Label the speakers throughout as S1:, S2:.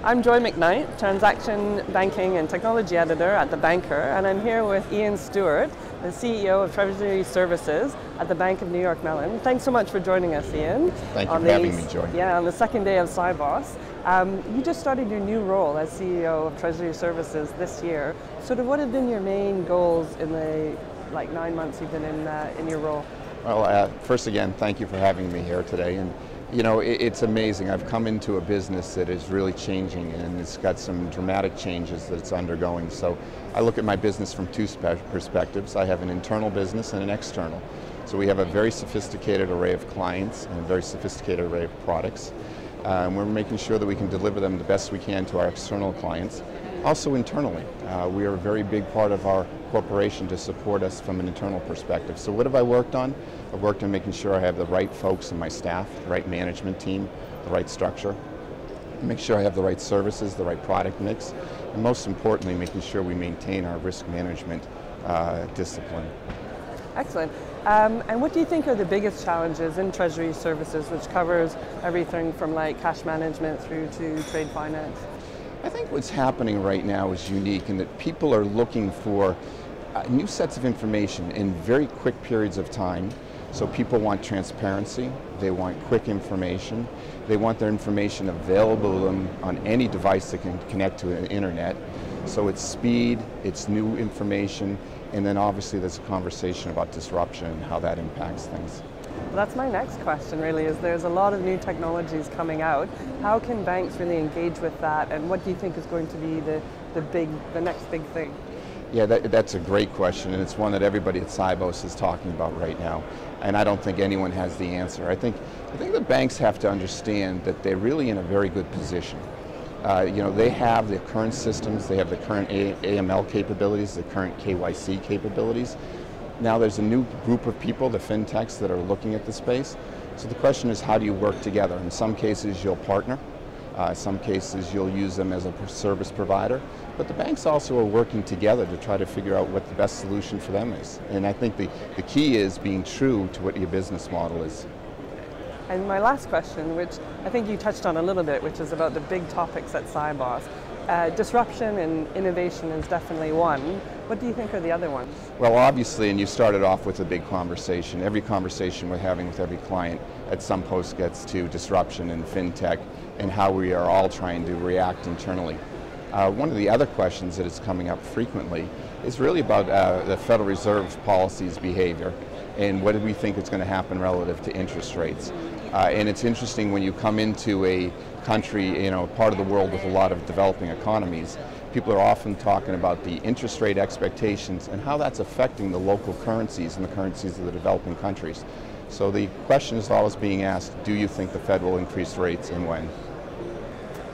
S1: I'm Joy Macknight, Transaction Banking and Technology Editor at The Banker, and I'm here with Ian Stewart, the CEO of Treasury Services at the Bank of New York Mellon. Thanks so much for joining us, Ian.
S2: Thank you for having me, Joy.
S1: Yeah, on the second day of Sibos. You just started your new role as CEO of Treasury Services this year. Sort of what have been your main goals in the 9 months you've been in your role?
S2: Well, first again, thank you for having me here today. And you know, it's amazing. I've come into a business that is really changing, and it's got some dramatic changes that it's undergoing. So I look at my business from two perspectives. I have an internal business and an external. So we have a very sophisticated array of clients and a very sophisticated array of products. We're making sure that we can deliver them the best we can to our external clients. Also internally, we are a very big part of our corporation to support us from an internal perspective. So what have I worked on? I've worked on making sure I have the right folks in my staff, the right management team, the right structure, make sure I have the right services, the right product mix, and most importantly, making sure we maintain our risk management discipline.
S1: Excellent. And what do you think are the biggest challenges in Treasury Services, which covers everything from cash management through to trade finance?
S2: I think what's happening right now is unique in that people are looking for new sets of information in very quick periods of time. So people want transparency, they want quick information, they want their information available on any device that can connect to an internet. So it's speed, it's new information, and then obviously there's a conversation about disruption and how that impacts things.
S1: Well, that's my next question really, is there's a lot of new technologies coming out. How can banks really engage with that, and what do you think is going to be the next big thing?
S2: Yeah, that's a great question, and it's one that everybody at Sibos is talking about right now, and I don't think anyone has the answer. I think the banks have to understand that they're really in a very good position. You know, they have the current systems, they have the current AML capabilities, the current KYC capabilities. Now there's a new group of people, the fintechs, that are looking at the space. So the question is, how do you work together? In some cases you'll partner, some cases you'll use them as a service provider, but the banks also are working together to try to figure out what the best solution for them is. And I think the key is being true to what your business model is.
S1: And my last question, which I think you touched on a little bit, which is about the big topics at Sibos. Disruption and innovation is definitely one. What do you think are the other ones?
S2: Well, obviously, and you started off with a big conversation. Every conversation we're having with every client at some post gets to disruption and fintech and how we are all trying to react internally. One of the other questions that is coming up frequently is really about the Federal Reserve policy's behavior and what do we think is going to happen relative to interest rates. And it's interesting when you come into a country, you know, part of the world with a lot of developing economies, people are often talking about the interest rate expectations and how that's affecting the local currencies and the currencies of the developing countries. So the question is always being asked, do you think the Fed will increase rates and when?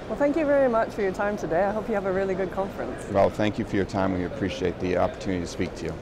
S1: Well, thank you very much for your time today. I hope you have a really good conference.
S2: Well, thank you for your time. We appreciate the opportunity to speak to you.